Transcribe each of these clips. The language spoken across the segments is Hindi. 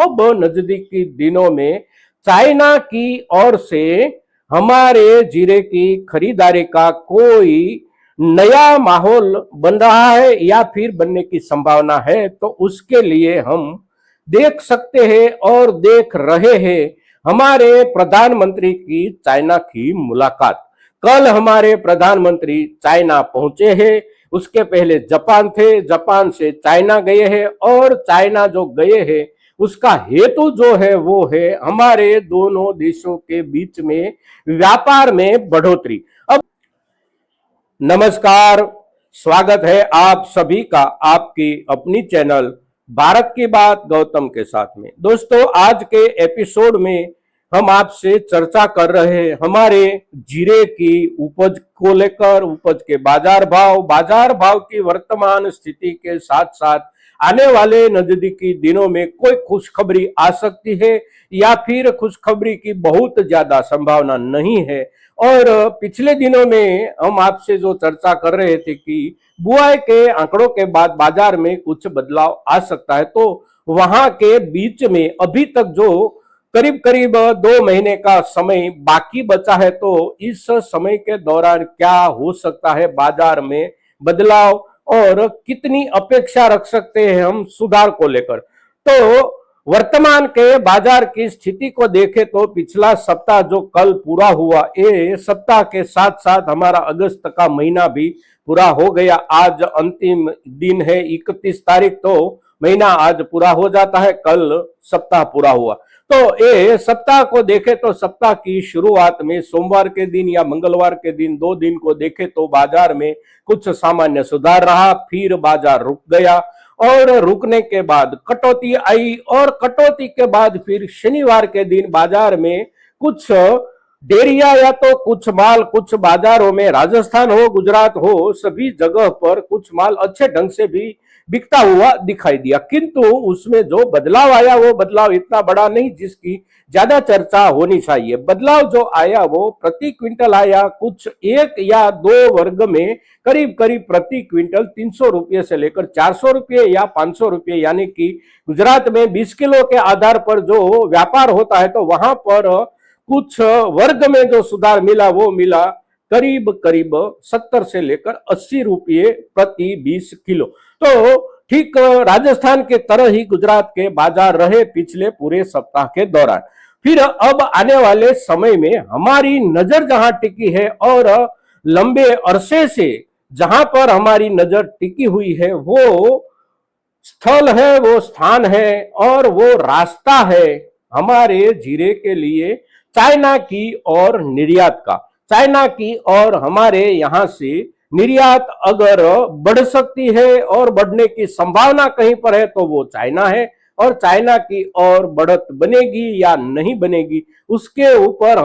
अब नजदीकी दिनों में चाइना की ओर से हमारे जीरे की खरीदारी का कोई नया माहौल बन रहा है या फिर बनने की संभावना है, तो उसके लिए हम देख सकते हैं और देख रहे हैं हमारे प्रधानमंत्री की चाइना की मुलाकात। कल हमारे प्रधानमंत्री चाइना पहुंचे हैं, उसके पहले जापान थे, जापान से चाइना गए हैं और चाइना जो गए हैं उसका हेतु जो है वो है हमारे दोनों देशों के बीच में व्यापार में बढ़ोतरी। अब नमस्कार, स्वागत है आप सभी का आपकी अपनी चैनल भारत की बात गौतम के साथ में। दोस्तों, आज के एपिसोड में हम आपसे चर्चा कर रहे हैं हमारे जीरे की उपज को लेकर, उपज के बाजार भाव की वर्तमान स्थिति के साथ साथ आने वाले नजदीकी दिनों में कोई खुशखबरी आ सकती है या फिर खुशखबरी की बहुत ज्यादा संभावना नहीं है। और पिछले दिनों में हम आपसे जो चर्चा कर रहे थे कि बुआई के आंकड़ों के बाद बाजार में कुछ बदलाव आ सकता है, तो वहां के बीच में अभी तक जो करीब करीब 2 महीने का समय बाकी बचा है, तो इस समय के दौरान क्या हो सकता है बाजार में बदलाव और कितनी अपेक्षा रख सकते हैं हम सुधार को लेकर। तो वर्तमान के बाजार की स्थिति को देखें तो पिछला सप्ताह जो कल पूरा हुआ, ये सप्ताह के साथ साथ हमारा अगस्त का महीना भी पूरा हो गया। आज अंतिम दिन है 31 तारीख, तो महीना आज पूरा हो जाता है, कल सप्ताह पूरा हुआ। तो ये सप्ताह को देखें तो सप्ताह की शुरुआत में सोमवार के दिन या मंगलवार के दिन 2 दिन को देखें तो बाजार में कुछ सामान्य सुधार रहा, फिर बाजार रुक गया और रुकने के बाद कटौती आई और कटौती के बाद फिर शनिवार के दिन बाजार में कुछ डेरिया या तो कुछ बाजारों में, राजस्थान हो गुजरात हो, सभी जगह पर कुछ माल अच्छे ढंग से भी बिकता हुआ दिखाई दिया। किंतु उसमें जो बदलाव आया वो बदलाव इतना बड़ा नहीं जिसकी ज्यादा चर्चा होनी चाहिए। बदलाव जो आया वो प्रति क्विंटल आया, कुछ 1 या 2 वर्ग में करीब करीब प्रति क्विंटल 300 रुपये से लेकर 400 रुपये या 500 रुपये, यानी कि गुजरात में 20 किलो के आधार पर जो व्यापार होता है, तो वहां पर कुछ वर्ग में जो सुधार मिला वो मिला करीब करीब 70 से लेकर 80 रुपये प्रति 20 किलो। तो ठीक राजस्थान के तरह ही गुजरात के बाजार रहे पिछले पूरे सप्ताह के दौरान। फिर अब आने वाले समय में हमारी नजर जहां टिकी है और लंबे अरसे से जहां पर हमारी नजर टिकी हुई है वो स्थल है, वो स्थान है और वो रास्ता है हमारे जीरे के लिए चाइना की और निर्यात का। चाइना की और हमारे यहां से निर्यात अगर बढ़ सकती है और बढ़ने की संभावना कहीं पर है तो वो चाइना है, और चाइना की और बढ़त बनेगी या नहीं बनेगी उसके ऊपर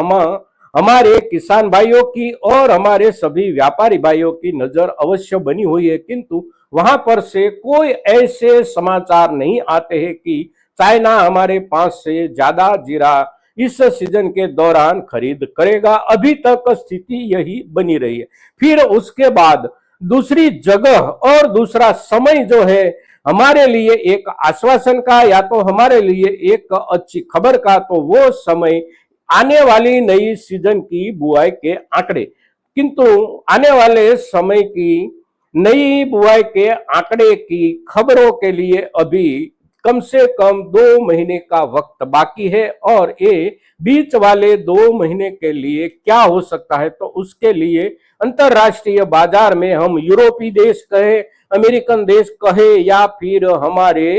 हमारे किसान भाइयों की और हमारे सभी व्यापारी भाइयों की नजर अवश्य बनी हुई है। किंतु वहां पर से कोई ऐसे समाचार नहीं आते हैं कि चाइना हमारे पास से ज्यादा जीरा इस सीजन के दौरान खरीद करेगा। अभी तक स्थिति यही बनी रही है। फिर उसके बाद दूसरी जगह और दूसरा समय जो है हमारे लिए एक आश्वासन का या तो हमारे लिए एक अच्छी खबर का, तो वो समय आने वाली नई सीजन की बुआई के आंकड़े। किंतु आने वाले समय की नई बुआई के आंकड़े की खबरों के लिए अभी कम से कम 2 महीने का वक्त बाकी है, और ये बीच वाले 2 महीने के लिए क्या हो सकता है, तो उसके लिए अंतरराष्ट्रीय बाजार में हम यूरोपीय देश कहे, अमेरिकन देश कहे या फिर हमारे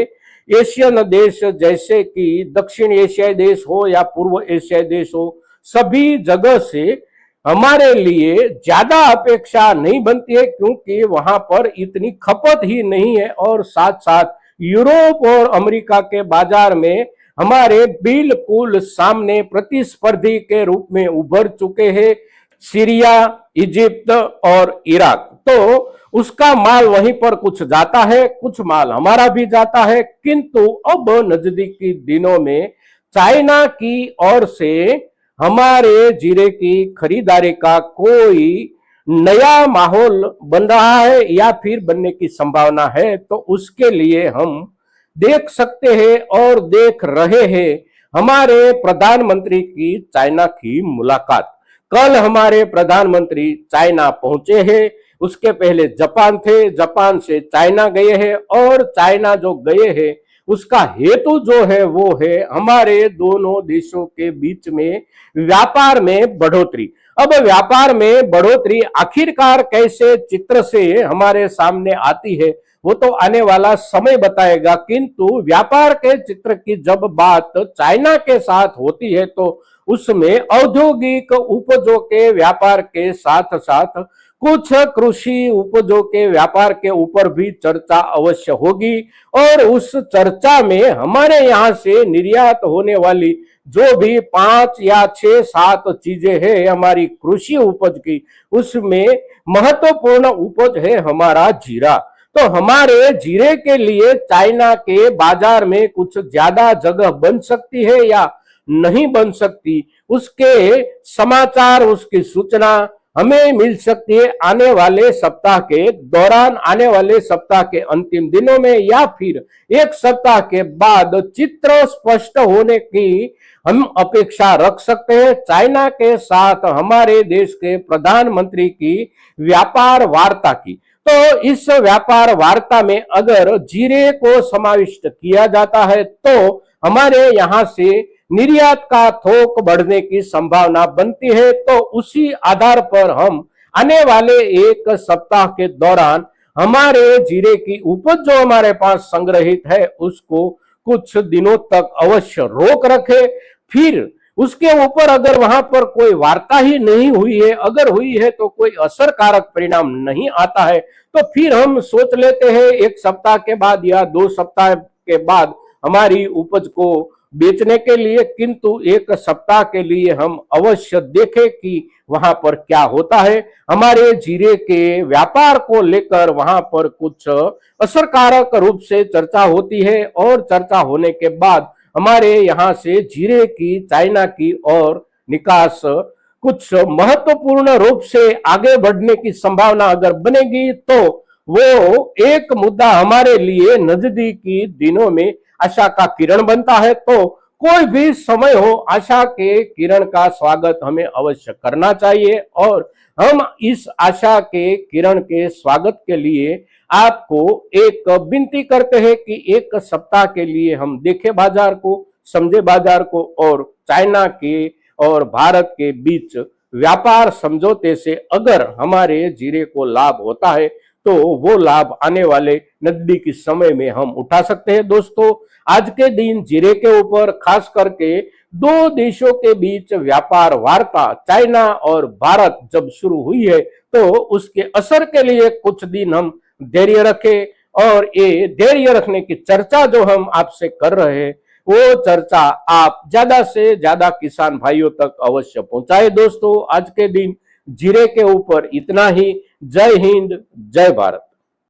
एशियन देश जैसे कि दक्षिण एशियाई देश हो या पूर्व एशियाई देश हो, सभी जगह से हमारे लिए ज्यादा अपेक्षा नहीं बनती है, क्योंकि वहां पर इतनी खपत ही नहीं है। और साथ साथ यूरोप और अमेरिका के बाजार में हमारे बिल्कुल सामने प्रतिस्पर्धी के रूप में उभर चुके हैं सीरिया, इजिप्ट और इराक। तो उसका माल वहीं पर कुछ जाता है, कुछ माल हमारा भी जाता है। किंतु अब नजदीकी दिनों में चाइना की ओर से हमारे जीरे की खरीदारी का कोई नया माहौल बन रहा है या फिर बनने की संभावना है, तो उसके लिए हम देख सकते हैं और देख रहे हैं हमारे प्रधानमंत्री की चाइना की मुलाकात। कल हमारे प्रधानमंत्री चाइना पहुंचे हैं, उसके पहले जापान थे, जापान से चाइना गए हैं और चाइना जो गए हैं उसका हेतु जो है वो है हमारे दोनों देशों के बीच में व्यापार में बढ़ोतरी। अब व्यापार में बढ़ोतरी आखिरकार कैसे चित्र से हमारे सामने आती है वो तो आने वाला समय बताएगा, किंतु व्यापार के चित्र की जब बात चाइना के साथ होती है तो उसमें औद्योगिक उपजों के व्यापार के साथ साथ कुछ कृषि उपजों के व्यापार के ऊपर भी चर्चा अवश्य होगी और उस चर्चा में हमारे यहाँ से निर्यात होने वाली जो भी 5 या 6 7 चीजें हैं हमारी कृषि उपज की, उसमें महत्वपूर्ण उपज है हमारा जीरा। तो हमारे जीरे के लिए चाइना के बाजार में कुछ ज्यादा जगह बन सकती है या नहीं बन सकती, उसके समाचार, उसकी सूचना हमें मिल सकती है आने वाले सप्ताह के दौरान, आने वाले सप्ताह के अंतिम दिनों में या फिर एक सप्ताह के बाद चित्र स्पष्ट होने की हम अपेक्षा रख सकते हैं चाइना के साथ हमारे देश के प्रधानमंत्री की व्यापार वार्ता की। तो इस व्यापार वार्ता में अगर जीरे को समाविष्ट किया जाता है तो हमारे यहाँ से निर्यात का थोक बढ़ने की संभावना बनती है। तो उसी आधार पर हम आने वाले एक सप्ताह के दौरान हमारे जीरे की उपज जो हमारे पास संग्रहित है उसको कुछ दिनों तक अवश्य रोक रखे। फिर उसके ऊपर अगर वहां पर कोई वार्ता ही नहीं हुई है, अगर हुई है तो कोई असरकारक परिणाम नहीं आता है, तो फिर हम सोच लेते हैं एक सप्ताह के बाद या 2 सप्ताह के बाद हमारी उपज को बेचने के लिए, किंतु एक सप्ताह के लिए हम अवश्य देखें कि वहां पर क्या होता है। हमारे जीरे के व्यापार को लेकर वहां पर कुछ असरकारक रूप से चर्चा होती है और चर्चा होने के बाद हमारे यहाँ से जीरे की चाइना की और निकास कुछ महत्वपूर्ण रूप से आगे बढ़ने की संभावना अगर बनेगी तो वो एक मुद्दा हमारे लिए नजदीकी दिनों में आशा का किरण बनता है। तो कोई भी समय हो, आशा के किरण का स्वागत हमें अवश्य करना चाहिए और हम इस आशा के किरण के स्वागत के लिए आपको एक विनती करते हैं कि एक सप्ताह के लिए हम देखें बाजार को, समझे बाजार को और चाइना के और भारत के बीच व्यापार समझौते से अगर हमारे जीरे को लाभ होता है तो वो लाभ आने वाले नजदीकी समय में हम उठा सकते हैं। दोस्तों, आज के दिन जीरे के ऊपर खास करके 2 देशों के बीच व्यापार वार्ता चाइना और भारत जब शुरू हुई है तो उसके असर के लिए कुछ दिन हम धैर्य रखें और ये धैर्य रखने की चर्चा जो हम आपसे कर रहे हैं वो चर्चा आप ज्यादा से ज्यादा किसान भाइयों तक अवश्य पहुंचाए। दोस्तों, आज के दिन जीरे के ऊपर इतना ही। जय हिंद, जय भारत।